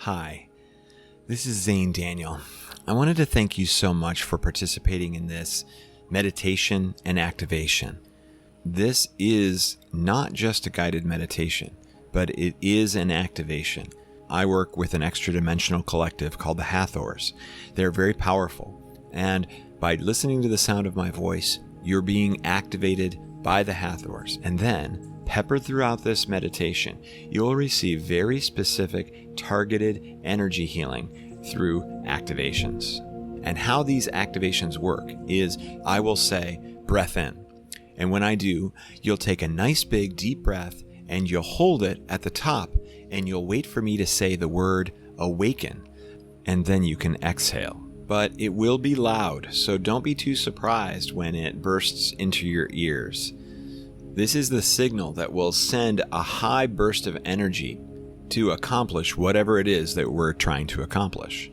Hi, this is Xane Daniel. I wanted to thank you so much for participating in this meditation and activation. This is not just a guided meditation, but it is an activation. I work with an extra-dimensional collective called the Hathors. They're very powerful, and by listening to the sound of my voice, you're being activated by the Hathors, and then peppered throughout this meditation, you'll receive very specific, targeted energy healing through activations. And how these activations work is I will say, breath in. And when I do, you'll take a nice big deep breath and you'll hold it at the top and you'll wait for me to say the word awaken. And then you can exhale. But it will be loud, so don't be too surprised when it bursts into your ears. This is the signal that will send a high burst of energy to accomplish whatever it is that we're trying to accomplish.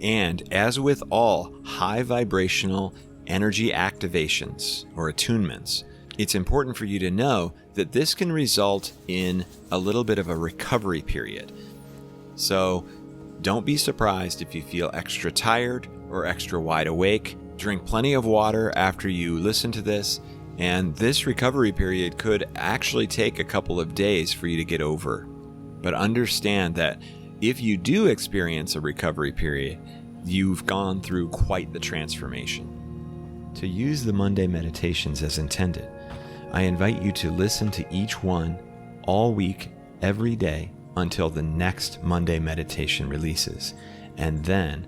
And as with all high vibrational energy activations or attunements, it's important for you to know that this can result in a little bit of a recovery period. So don't be surprised if you feel extra tired or extra wide awake. Drink plenty of water after you listen to this. And this recovery period could actually take a couple of days for you to get over. But understand that if you do experience a recovery period, you've gone through quite the transformation. To use the Monday meditations as intended, I invite you to listen to each one all week, every day, until the next Monday meditation releases, and then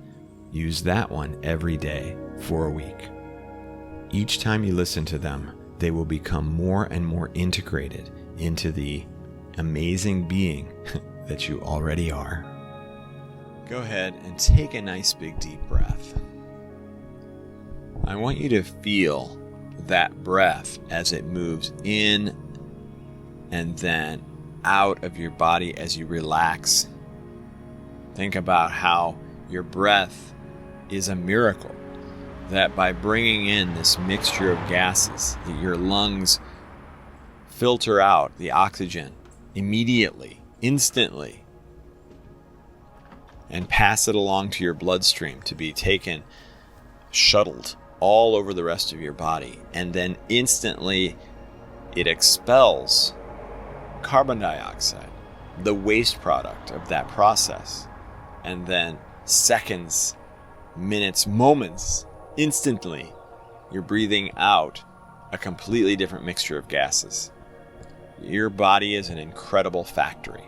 use that one every day for a week. Each time you listen to them, they will become more and more integrated into the amazing being that you already are. Go ahead and take a nice big deep breath. I want you to feel that breath as it moves in and then out of your body as you relax. Think about how your breath is a miracle. That by bringing in this mixture of gases, that your lungs filter out the oxygen immediately, instantly, and pass it along to your bloodstream to be taken, shuttled all over the rest of your body. And then instantly it expels carbon dioxide, the waste product of that process. And then seconds, minutes, moments, instantly, you're breathing out a completely different mixture of gases. Your body is an incredible factory.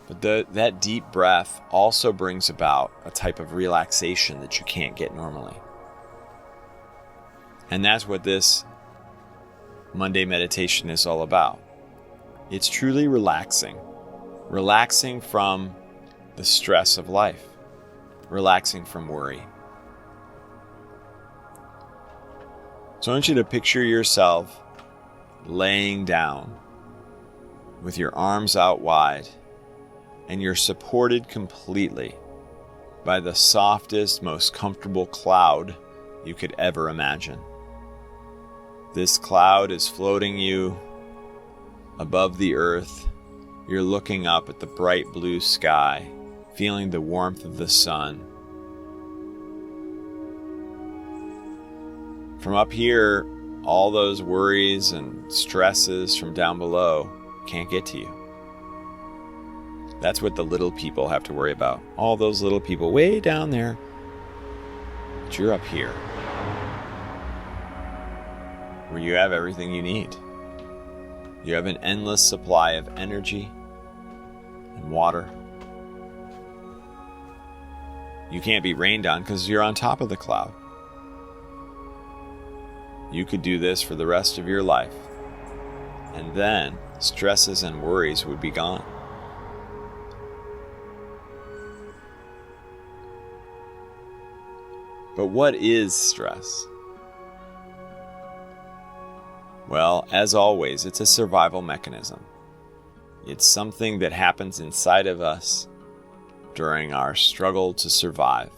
But that deep breath also brings about a type of relaxation that you can't get normally. And that's what this Monday meditation is all about. It's truly relaxing. Relaxing from the stress of life, relaxing from worry. So I want you to picture yourself laying down with your arms out wide, and you're supported completely by the softest, most comfortable cloud you could ever imagine. This cloud is floating you above the earth. You're looking up at the bright blue sky, feeling the warmth of the sun. From up here, all those worries and stresses from down below can't get to you. That's what the little people have to worry about. All those little people way down there. But you're up here, where you have everything you need. You have an endless supply of energy and water. You can't be rained on because you're on top of the cloud. You could do this for the rest of your life, and then stresses and worries would be gone. But what is stress? Well, as always, it's a survival mechanism. It's something that happens inside of us during our struggle to survive.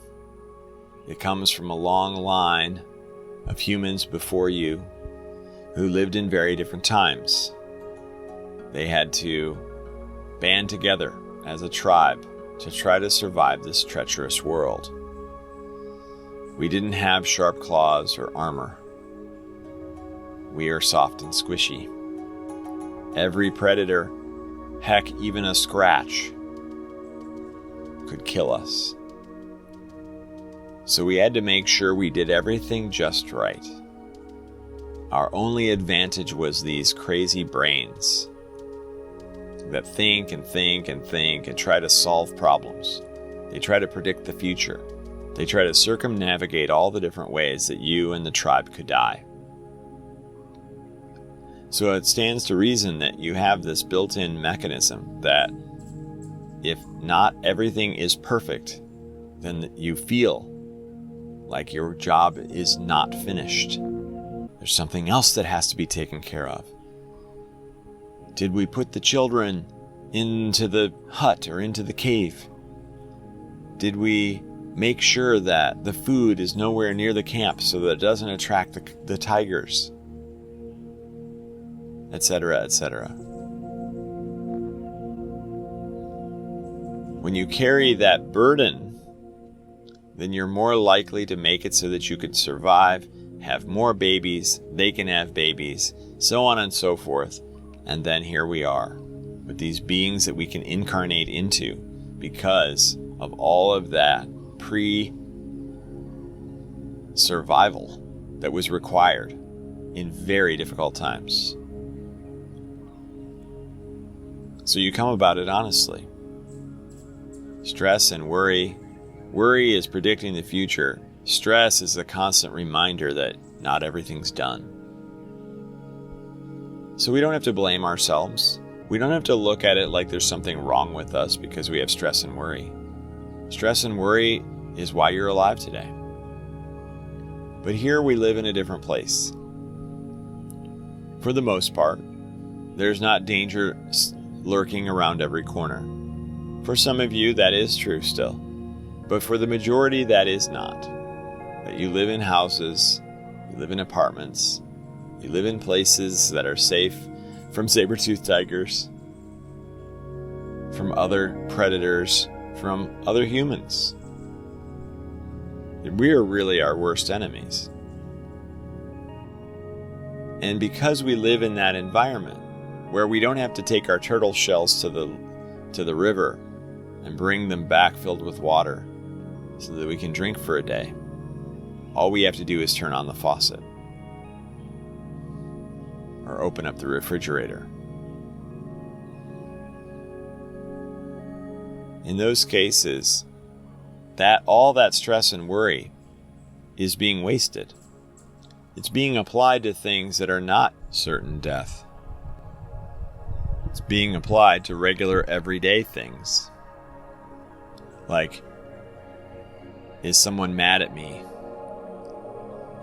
It comes from a long line of humans before you who lived in very different times. They had to band together as a tribe to try to survive this treacherous world. We didn't have sharp claws or armor. We are soft and squishy. Every predator, heck, even a scratch, could kill us. So we had to make sure we did everything just right. Our only advantage was these crazy brains that think and think and think and try to solve problems. They try to predict the future. They try to circumnavigate all the different ways that you and the tribe could die. So it stands to reason that you have this built-in mechanism that if not everything is perfect, then you feel like your job is not finished. There's something else that has to be taken care of. Did we put the children into the hut or into the cave? Did we make sure that the food is nowhere near the camp so that it doesn't attract the tigers? Etc., etc. When you carry that burden, then you're more likely to make it so that you can survive, have more babies, they can have babies, so on and so forth. And then here we are, with these beings that we can incarnate into because of all of that pre-survival that was required in very difficult times. So you come about it honestly. Stress and worry. Worry is predicting the future. Stress is a constant reminder that not everything's done. So we don't have to blame ourselves. We don't have to look at it like there's something wrong with us because we have stress and worry. Stress and worry is why you're alive today. But here we live in a different place. For the most part, there's not danger lurking around every corner. For some of you, that is true still. But for the majority, that is not. That you live in houses, you live in apartments, you live in places that are safe from saber-toothed tigers, from other predators, from other humans. We are really our worst enemies. And because we live in that environment, where we don't have to take our turtle shells to the river and bring them back filled with water so that we can drink for a day, all we have to do is turn on the faucet or open up the refrigerator. In those cases, all that stress and worry is being wasted. It's being applied to things that are not certain death. It's being applied to regular everyday things. Like, is someone mad at me?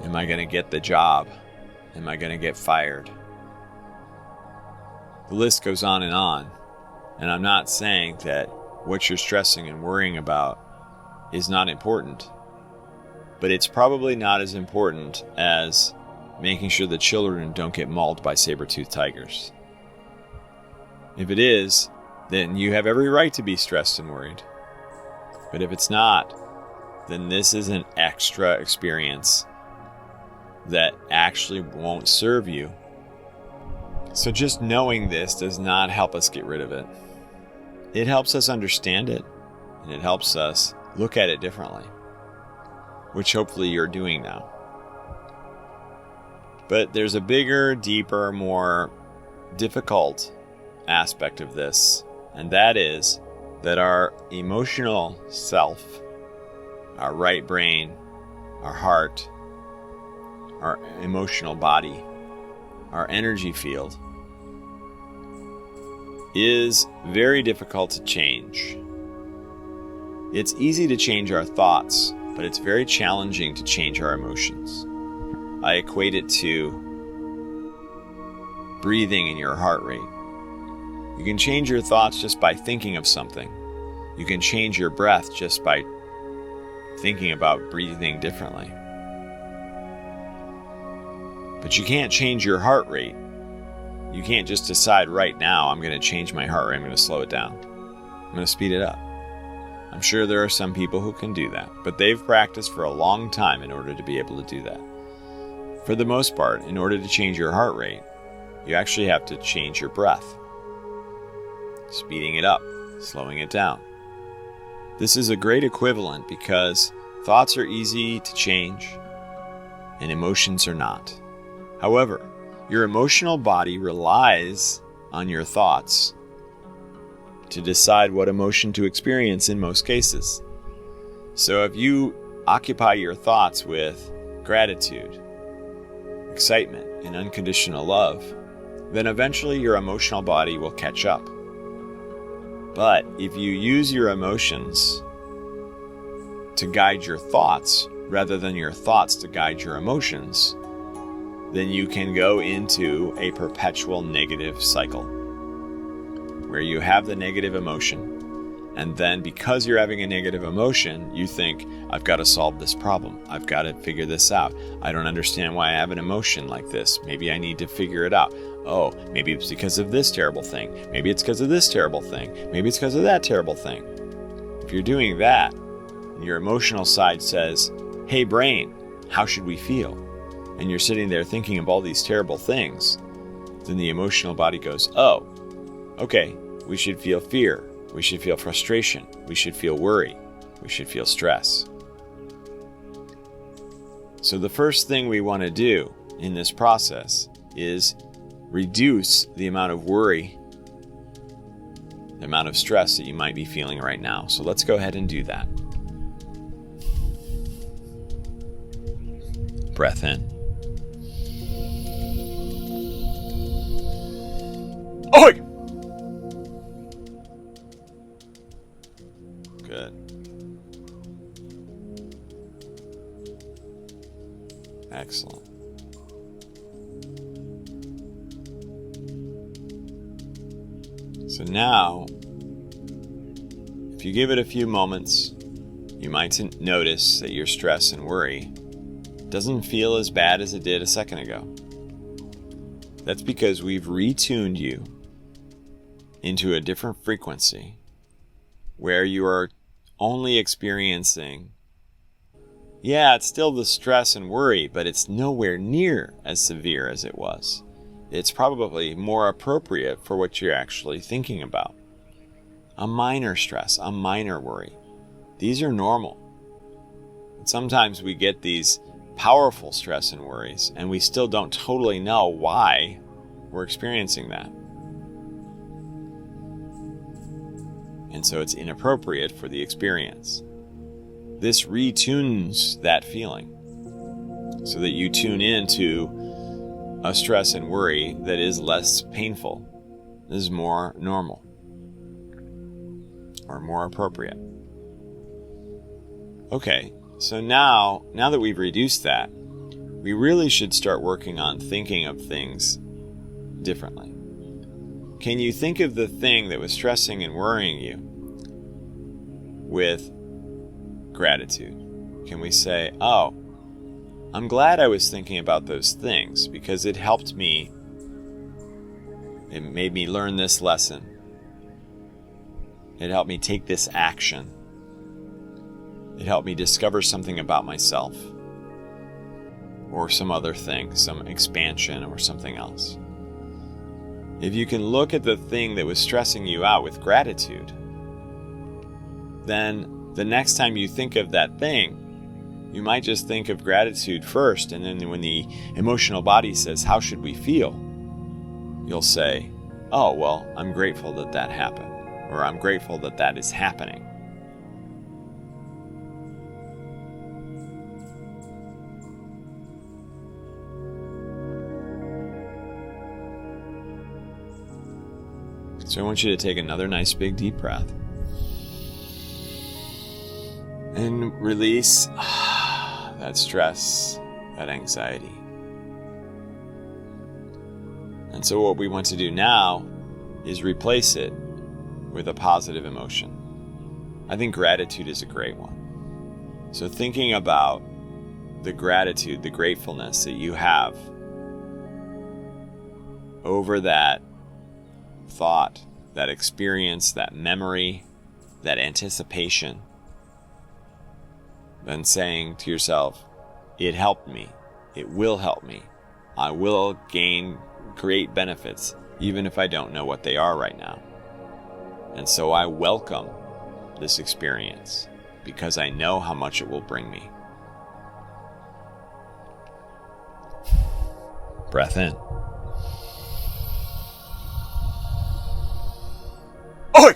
Am I going to get the job? Am I going to get fired? The list goes on. And I'm not saying that what you're stressing and worrying about is not important. But it's probably not as important as making sure the children don't get mauled by saber-toothed tigers. If it is, then you have every right to be stressed and worried. But if it's not, then this is an extra experience that actually won't serve you. So just knowing this does not help us get rid of it. It helps us understand it, and it helps us look at it differently, which hopefully you're doing now. But there's a bigger, deeper, more difficult aspect of this, and that is that our emotional self, our right brain, our heart, our emotional body, our energy field, is very difficult to change. It's easy to change our thoughts, but it's very challenging to change our emotions. I equate it to breathing and your heart rate. You can change your thoughts just by thinking of something. You can change your breath just by thinking about breathing differently. But you can't change your heart rate You can't just decide right now, I'm going to change my heart rate, I'm going to slow it down. I'm going to speed it up. I'm sure there are some people who can do that, but they've practiced for a long time in order to be able to do that. For the most part, in order to change your heart rate, you actually have to change your breath. Speeding it up, slowing it down. This is a great equivalent because thoughts are easy to change and emotions are not. However, your emotional body relies on your thoughts to decide what emotion to experience in most cases. So if you occupy your thoughts with gratitude, excitement, and unconditional love, then eventually your emotional body will catch up. But if you use your emotions to guide your thoughts rather than your thoughts to guide your emotions, then you can go into a perpetual negative cycle where you have the negative emotion, and then because you're having a negative emotion, you think, I've got to solve this problem. I've got to figure this out. I don't understand why I have an emotion like this. Maybe I need to figure it out. Oh, maybe it's because of this terrible thing. Maybe it's because of this terrible thing. Maybe it's because of that terrible thing. If you're doing that, and your emotional side says, hey brain, how should we feel? And you're sitting there thinking of all these terrible things, then the emotional body goes, oh, okay, we should feel fear. We should feel frustration. We should feel worry. We should feel stress. So the first thing we want to do in this process is reduce the amount of worry, the amount of stress that you might be feeling right now. So let's go ahead and do that. Breath in. Oi! Good. Excellent. So now, if you give it a few moments, you might notice that your stress and worry doesn't feel as bad as it did a second ago. That's because we've retuned you into a different frequency where you are only experiencing, it's still the stress and worry, but it's nowhere near as severe as it was. It's probably more appropriate for what you're actually thinking about. A minor stress, a minor worry. These are normal. And sometimes we get these powerful stress and worries, and we still don't totally know why we're experiencing that. And so it's inappropriate for the experience. This retunes that feeling so that you tune into a stress and worry that is less painful, is more normal, or more appropriate. Okay, so now that we've reduced that, we really should start working on thinking of things differently. Can you think of the thing that was stressing and worrying you with gratitude? Can we say, oh, I'm glad I was thinking about those things because it helped me. It made me learn this lesson. It helped me take this action. It helped me discover something about myself or some other thing, some expansion or something else. If you can look at the thing that was stressing you out with gratitude, then the next time you think of that thing, you might just think of gratitude first, and then when the emotional body says, how should we feel? You'll say, oh, well, I'm grateful that that happened, or I'm grateful that that is happening. So I want you to take another nice big deep breath and release that stress, that anxiety. And so what we want to do now is replace it with a positive emotion. I think gratitude is a great one. So thinking about the gratitude, the gratefulness that you have over that thought, that experience, that memory, that anticipation, then saying to yourself, it helped me, it will help me, I will gain great benefits, even if I don't know what they are right now. And so I welcome this experience because I know how much it will bring me. Breath in. Oi!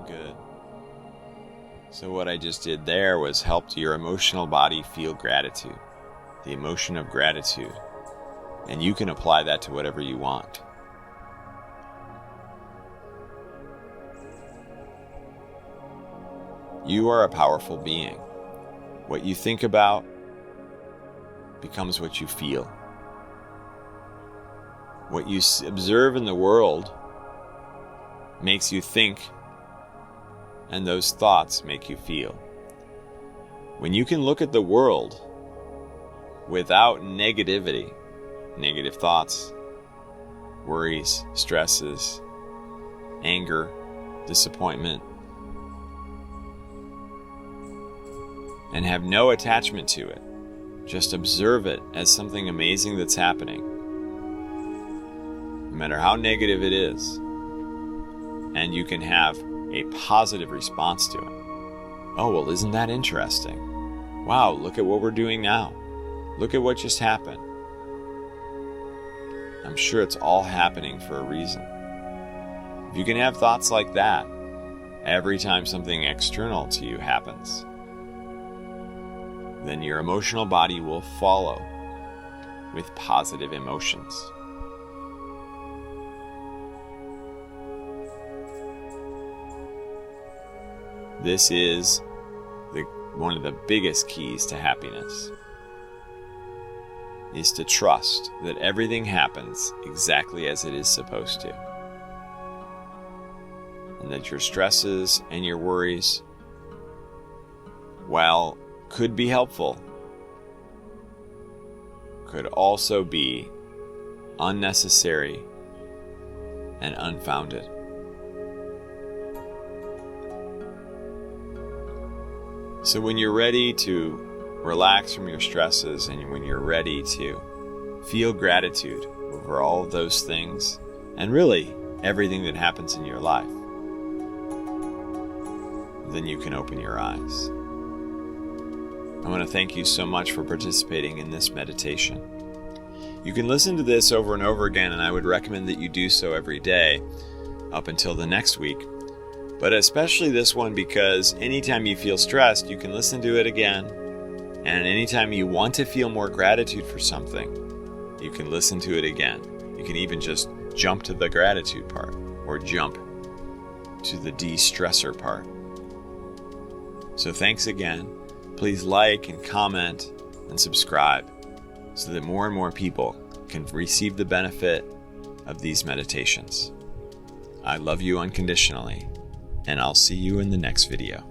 Good. So what I just did there was helped your emotional body feel gratitude, the emotion of gratitude. And you can apply that to whatever you want. You are a powerful being. What you think about becomes what you feel. What you observe in the world makes you think, and those thoughts make you feel. When you can look at the world without negativity, negative thoughts, worries, stresses, anger, disappointment, and have no attachment to it, just observe it as something amazing that's happening, no matter how negative it is, and you can have a positive response to it. Oh, well, isn't that interesting? Wow, look at what we're doing now. Look at what just happened. I'm sure it's all happening for a reason. If you can have thoughts like that every time something external to you happens, then your emotional body will follow with positive emotions. This is one of the biggest keys to happiness, is to trust that everything happens exactly as it is supposed to. And that your stresses and your worries, while could be helpful, could also be unnecessary and unfounded. So when you're ready to relax from your stresses and when you're ready to feel gratitude over all of those things and really everything that happens in your life, then you can open your eyes. I want to thank you so much for participating in this meditation. You can listen to this over and over again, and I would recommend that you do so every day up until the next week. But especially this one, because anytime you feel stressed, you can listen to it again. And anytime you want to feel more gratitude for something, you can listen to it again. You can even just jump to the gratitude part or jump to the de-stressor part. So thanks again. Please like and comment and subscribe so that more and more people can receive the benefit of these meditations. I love you unconditionally, and I'll see you in the next video.